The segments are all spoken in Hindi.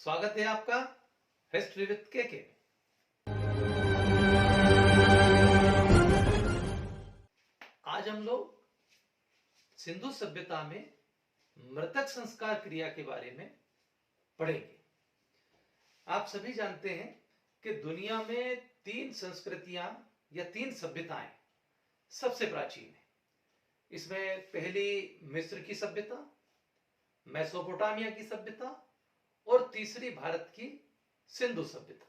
स्वागत है आपका हिस्ट्री विद के। आज हम लोग सिंधु सभ्यता में मृतक संस्कार क्रिया के बारे में पढ़ेंगे। आप सभी जानते हैं कि दुनिया में 3 संस्कृतियां या 3 सभ्यताएं सबसे प्राचीन है। इसमें पहली मिस्र की सभ्यता, मेसोपोटामिया की सभ्यता और तीसरी भारत की सिंधु सभ्यता।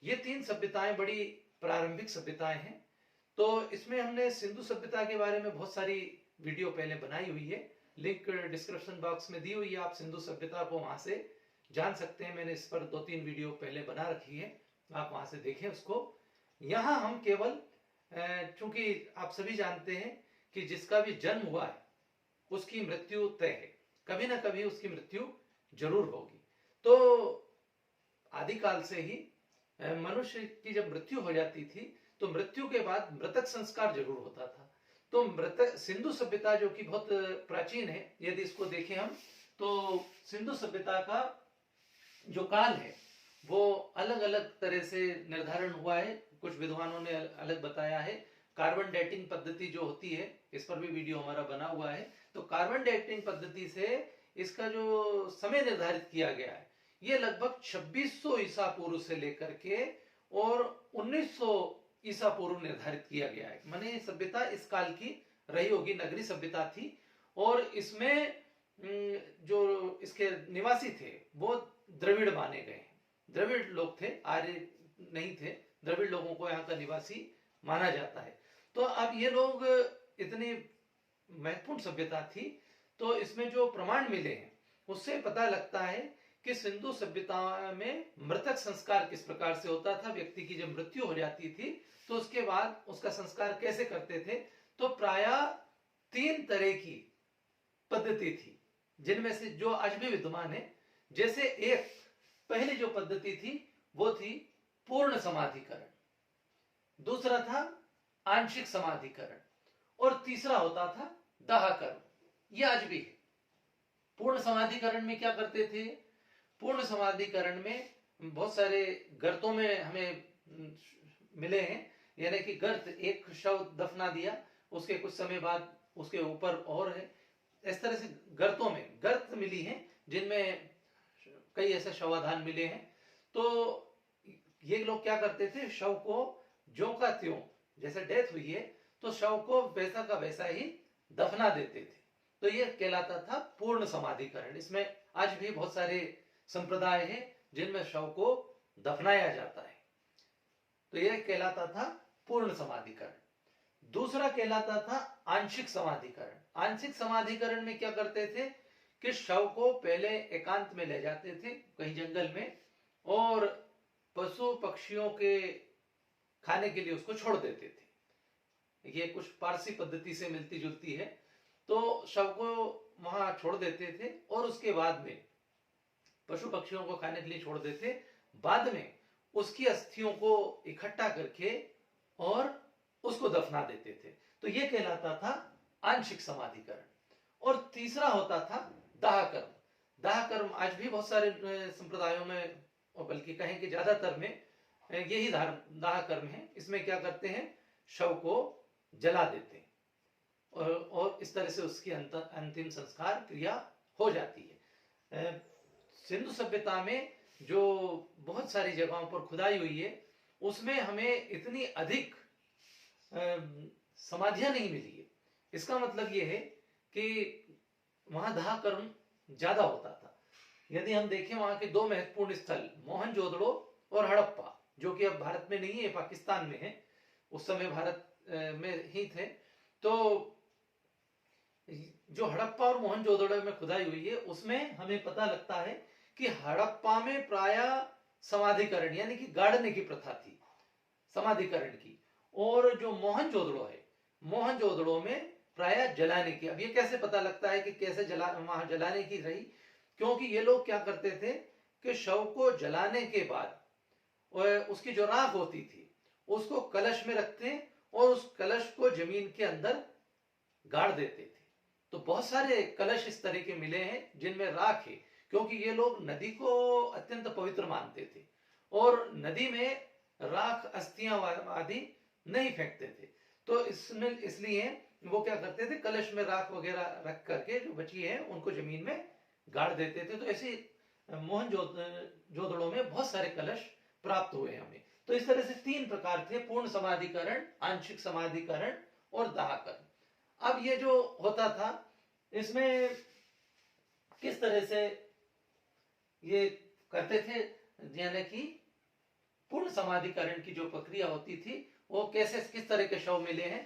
ये 3 सभ्यताएं बड़ी प्रारंभिक सभ्यताएं हैं। तो इसमें हमने सिंधु सभ्यता के बारे में बहुत सारी वीडियो पहले बनाई हुई है, लिंक डिस्क्रिप्शन बॉक्स में दी हुई है। आप सिंधु सभ्यता को वहां से जान सकते हैं। मैंने इस पर 2-3 वीडियो पहले बना रखी है, आप वहां से देखें उसको। यहाँ हम केवल चूंकि आप सभी जानते हैं कि जिसका भी जन्म हुआ है उसकी मृत्यु तय है, कभी ना कभी उसकी मृत्यु जरूर होगी। तो आदिकाल से ही मनुष्य की जब मृत्यु हो जाती थी तो मृत्यु के बाद मृतक संस्कार जरूर होता था। तो मृतक सिंधु सभ्यता जो कि बहुत प्राचीन है, यदि इसको देखें हम तो सिंधु सभ्यता का जो काल है वो अलग अलग तरह से निर्धारण हुआ है। कुछ विद्वानों ने अलग बताया है। कार्बन डेटिंग पद्धति जो होती है, इस पर भी वीडियो हमारा बना हुआ है। तो कार्बन डेटिंग पद्धति से इसका जो समय निर्धारित किया गया है ये लगभग 2600 ईसा पूर्व से लेकर के और 1900 ईसा पूर्व निर्धारित किया गया है। माने सभ्यता इस काल की रही होगी, नगरी सभ्यता थी। और इसमें जो इसके निवासी थे वो द्रविड़ माने गए हैं। द्रविड़ लोग थे, आर्य नहीं थे। द्रविड़ लोगों को यहाँ का निवासी माना जाता है। तो अब ये लोग इतनी महत्वपूर्ण सभ्यता थी, तो इसमें जो प्रमाण मिले हैं उससे पता लगता है कि सिंधु सभ्यता में मृतक संस्कार किस प्रकार से होता था। व्यक्ति की जब मृत्यु हो जाती थी तो उसके बाद उसका संस्कार कैसे करते थे। तो प्रायः 3 तरह की पद्धति थी, जिनमें से जो आज भी विद्यमान है। जैसे एक पहली जो पद्धति थी वो थी पूर्ण समाधिकरण, दूसरा था आंशिक समाधिकरण और तीसरा होता था दाह कर्म। ये आज भी है। पूर्ण समाधिकरण में क्या करते थे? पूर्ण समाधिकरण में बहुत सारे गर्तों में हमें मिले हैं, यानी कि गर्त, एक शव दफना दिया, उसके कुछ समय बाद उसके ऊपर और है, इस तरह से गर्तों में गर्त मिली हैं जिनमें कई ऐसे शवाधान मिले हैं। तो ये लोग क्या करते थे, शव को ज्यों का त्यों, जैसे डेथ हुई है तो शव को वैसा का वैसा ही दफना देते थे। तो ये कहलाता था पूर्ण समाधिकरण। इसमें आज भी बहुत सारे संप्रदाय हैं जिनमें शव को दफनाया जाता है। तो यह कहलाता था पूर्ण समाधिकरण। दूसरा कहलाता था आंशिक समाधिकरण। आंशिक समाधिकरण में क्या करते थे कि शव को पहले एकांत में ले जाते थे कहीं जंगल में और पशु पक्षियों के खाने के लिए उसको छोड़ देते थे। ये कुछ पारसी पद्धति से मिलती जुलती है। तो शव को वहां छोड़ देते थे और उसके बाद में पशु पक्षियों को खाने के लिए छोड़ देते। बाद में उसकी अस्थियों को इकट्ठा करके और उसको दफना देते थे। तो ये कहलाता था आंशिक समाधिकरण। और तीसरा होता था दाह कर्म। दाह कर्म आज भी बहुत सारे संप्रदायों में, और बल्कि कहें कि ज्यादातर में यही दाह कर्म है। इसमें क्या करते हैं, शव को जला देते हैं और इस तरह से उसकी अंतिम संस्कार क्रिया हो जाती है। सिंधु सभ्यता में जो बहुत सारी जगहों पर खुदाई हुई है उसमें हमें इतनी अधिक समाधियां नहीं मिली है। इसका मतलब यह है कि वहां दाह कर्म ज्यादा होता था। यदि हम देखें वहां के 2 महत्वपूर्ण स्थल, मोहनजोदड़ो और हड़प्पा, जो कि अब भारत में नहीं है, पाकिस्तान में है, उस समय भारत में ही थे। तो जो हड़प्पा और मोहनजोदड़ो में खुदाई हुई है उसमें हमें पता लगता है कि हड़प्पा में प्रायः समाधिकरण यानी कि गाड़ने की प्रथा थी, समाधिकरण की। और जो मोहनजोदड़ो है, मोहनजोदड़ो में प्रायः जलाने की। अब ये कैसे पता लगता है कि कैसे वहां जलाने की रही? क्योंकि ये लोग क्या करते थे कि शव को जलाने के बाद उसकी जो राख होती थी उसको कलश में रखते और उस कलश को जमीन के अंदर गाड़ देते थे। तो बहुत सारे कलश इस तरह के मिले हैं जिनमें राख है, क्योंकि ये लोग नदी को अत्यंत पवित्र मानते थे और नदी में राख अस्थियां आदि नहीं फेंकते थे। तो इसमें इसलिए वो क्या करते थे, कलश में राख वगैरह रख करके जो बची है उनको जमीन में गाड़ देते थे। तो ऐसे मोहनजोदड़ो में बहुत सारे कलश प्राप्त हुए हमें। तो इस तरह से 3 प्रकार थे, पूर्ण समाधिकरण, आंशिक समाधिकरण और दाहकरण। अब ये जो होता था इसमें किस तरह से ये करते थे, यानी कि पूर्ण समाधिकरण की जो प्रक्रिया होती थी वो कैसे, किस तरह के शव मिले हैं।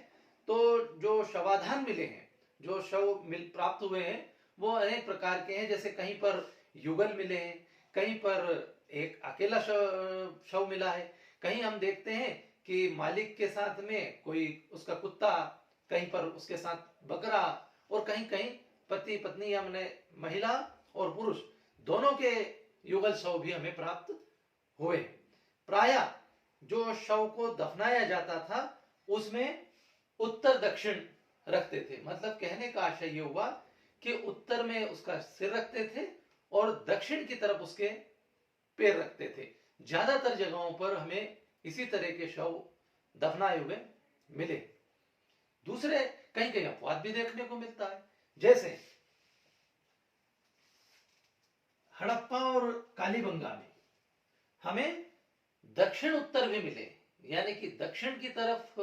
तो जो शवाधान मिले हैं, जो शव प्राप्त हुए हैं वो अनेक प्रकार के हैं। जैसे कहीं पर युगल मिले हैं, कहीं पर एक अकेला शव मिला है, कहीं हम देखते हैं कि मालिक के साथ में कोई उसका कुत्ता, कहीं पर उसके साथ बकरा, और कहीं कहीं पति पत्नी या महिला और पुरुष दोनों के युगल शव भी हमें प्राप्त हुए। प्रायः जो शव को दफनाया जाता था उसमें उत्तर दक्षिण रखते थे। मतलब कहने का आशय ये हुआ कि उत्तर में उसका सिर रखते थे और दक्षिण की तरफ उसके पैर रखते थे। ज्यादातर जगहों पर हमें इसी तरह के शव दफनाए हुए मिले। दूसरे कहीं कहीं अपवाद भी देखने को मिलता है, जैसे हड़प्पा और कालीबंगा में हमें दक्षिण उत्तर भी मिले, यानी कि दक्षिण की तरफ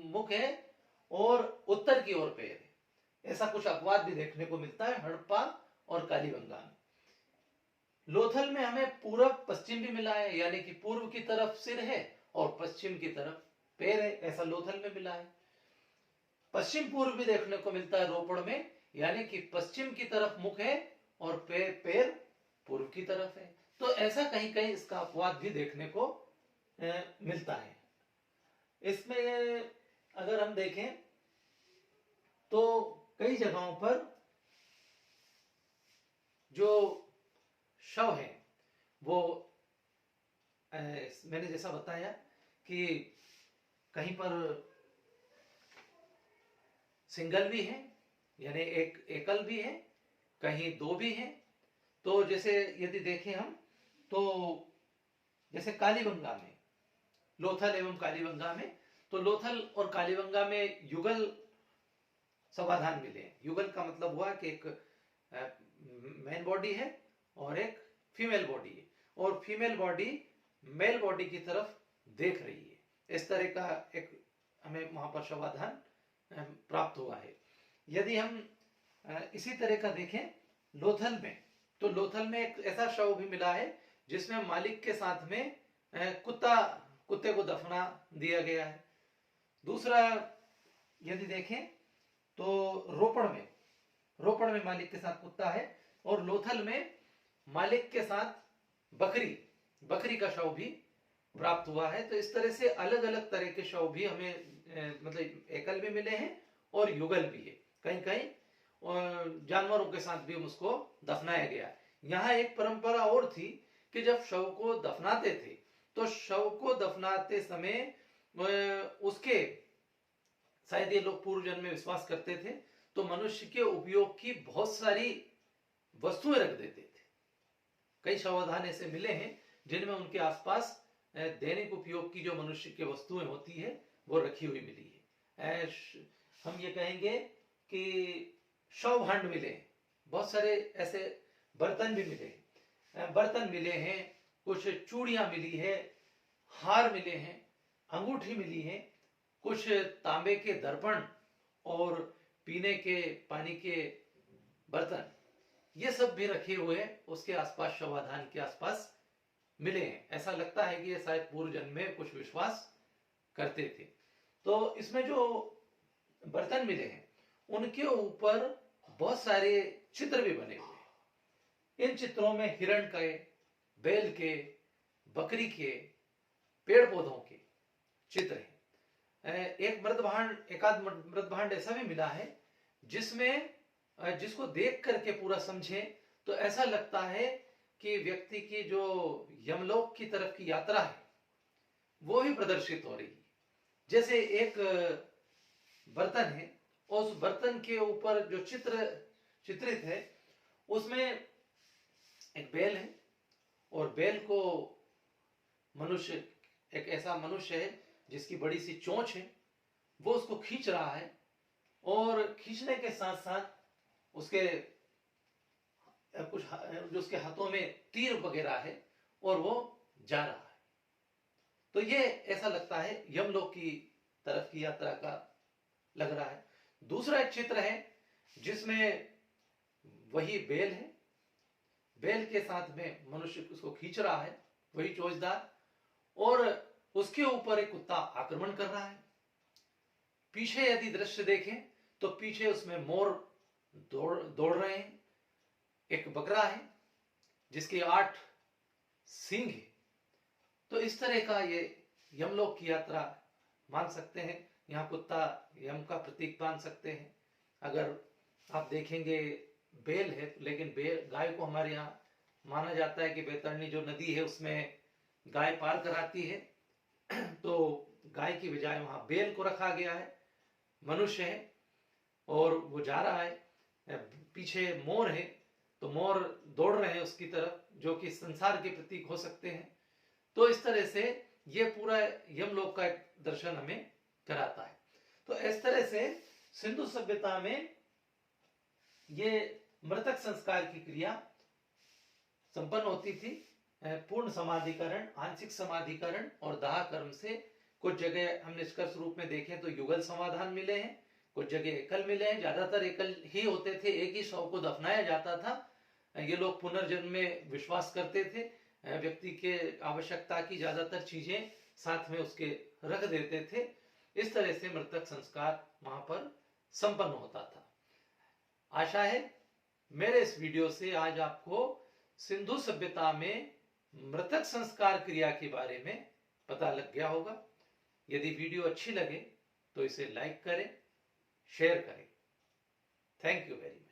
मुख है और उत्तर की ओर पैर है। ऐसा कुछ अपवाद भी देखने को मिलता है हड़प्पा और कालीबंगा में। लोथल में हमें पूर्व पश्चिम भी मिला है, यानी कि पूर्व की तरफ सिर है और पश्चिम की तरफ पैर है, ऐसा लोथल में मिला है। पश्चिम पूर्व भी देखने को मिलता है रोपड़ में, यानी कि पश्चिम की तरफ मुख है और पैर पूर्व की तरफ है। तो ऐसा कहीं कहीं इसका अपवाद भी देखने को मिलता है। इसमें अगर हम देखें तो कई जगहों पर जो शव है वो मैंने जैसा बताया कि कहीं पर सिंगल भी है, यानी एक एकल भी है, कहीं 2 भी हैं। तो जैसे यदि देखें हम तो जैसे कालीबंगा में, लोथल एवं कालीबंगा में, तो लोथल और कालीबंगा में युगल समाधान मिले। युगल का मतलब हुआ कि एक मेन बॉडी है और एक फीमेल बॉडी है, और फीमेल बॉडी मेल बॉडी की तरफ देख रही है। इस तरह का एक हमें वहां पर समाधान प्राप्त हुआ है। यदि हम इसी तरह का देखें लोथल में, तो लोथल में एक ऐसा शव भी मिला है जिसमें मालिक के साथ में कुत्ते को दफना दिया गया है। दूसरा यदि देखें तो रोपड़ में मालिक के साथ कुत्ता है, और लोथल में मालिक के साथ बकरी का शव भी प्राप्त हुआ है। तो इस तरह से अलग अलग तरह के शव भी हमें मतलब एकल भी मिले हैं और युगल भी है। कहीं कहीं जानवरों के साथ भी उसको दफनाया गया। यहाँ एक परंपरा और थी कि जब शव को दफनाते थे तो शव को दफनाते समय उसके, शायद ये लोग पूर्व जन्म में विश्वास करते थे, तो मनुष्य के उपयोग की बहुत सारी वस्तुएं रख देते थे। कई शवाधान ऐसे मिले हैं जिनमें उनके आसपास दैनिक उपयोग की जो मनुष्य की वस्तुएं होती है वो रखी हुई मिली है। हम ये कहेंगे कि शव भांड मिले, बहुत सारे ऐसे बर्तन भी मिले, बर्तन मिले हैं, कुछ चूड़ियां मिली है, हार मिले हैं, अंगूठी मिली है, कुछ तांबे के दर्पण और पीने के पानी के बर्तन, ये सब भी रखे हुए उसके आसपास, शवाधान के आसपास मिले हैं। ऐसा लगता है कि ये शायद पूर्व जन्म में कुछ विश्वास करते थे। तो इसमें जो बर्तन मिले हैं उनके ऊपर बहुत सारे चित्र भी बने हुए हैं। इन चित्रों में हिरण के, बैल के, बकरी के, पेड़ पौधों के चित्र हैं। एकाध मृत भांड ऐसा भी मिला है जिसमें जिसको देख करके पूरा समझे तो ऐसा लगता है कि व्यक्ति की जो यमलोक की तरफ की यात्रा है वो ही प्रदर्शित हो रही है। जैसे एक बर्तन है और उस बर्तन के ऊपर जो चित्रित है उसमें एक बैल है और बैल को मनुष्य, एक ऐसा मनुष्य है जिसकी बड़ी सी चोंच है, वो उसको खींच रहा है और खींचने के साथ साथ उसके कुछ जो उसके हाथों में तीर वगैरह है और वो जा रहा है। तो ये ऐसा लगता है यमलोक की तरफ की यात्रा का लग रहा है। दूसरा एक चित्र है जिसमें वही बैल है, बैल के साथ में मनुष्य उसको खींच रहा है, वही चोचदार, और उसके ऊपर एक कुत्ता आक्रमण कर रहा है। पीछे यदि दृश्य देखें तो पीछे उसमें मोर दौड़ रहे हैं, एक बकरा है जिसके 8 सींग है। तो इस तरह का ये यमलोक की यात्रा मान सकते हैं। यहाँ कुत्ता यम का प्रतीक मान सकते हैं। अगर आप देखेंगे बैल है, लेकिन बैल, गाय को हमारे यहाँ माना जाता है कि बैतरणी जो नदी है उसमें गाय पार कराती है, तो गाय की बजाय वहां बैल को रखा गया है। मनुष्य है और वो जा रहा है, पीछे मोर है तो मोर दौड़ रहे हैं उसकी तरफ, जो कि संसार के प्रतीक हो सकते हैं। तो इस तरह से ये पूरा यमलोक का एक दर्शन हमें कराता है। तो इस तरह से सिंधु सभ्यता में ये मृतक संस्कार की क्रिया संपन्न होती थी। पूर्ण समाधिकरण, आंशिक समाधिकरण और दाह कर्म से कुछ जगह हम निष्कर्ष रूप में देखें तो युगल समाधान मिले हैं, कुछ जगह एकल मिले हैं। ज्यादातर एकल ही होते थे, एक ही शव को दफनाया जाता था। ये लोग पुनर्जन्म में विश्वास करते थे, व्यक्ति के आवश्यकता की ज्यादातर चीजें साथ में उसके रख देते थे। इस तरह से मृतक संस्कार वहां पर संपन्न होता था। आशा है मेरे इस वीडियो से आज आपको सिंधु सभ्यता में मृतक संस्कार क्रिया के बारे में पता लग गया होगा। यदि वीडियो अच्छी लगे तो इसे लाइक करें, शेयर करें। Thank you very much.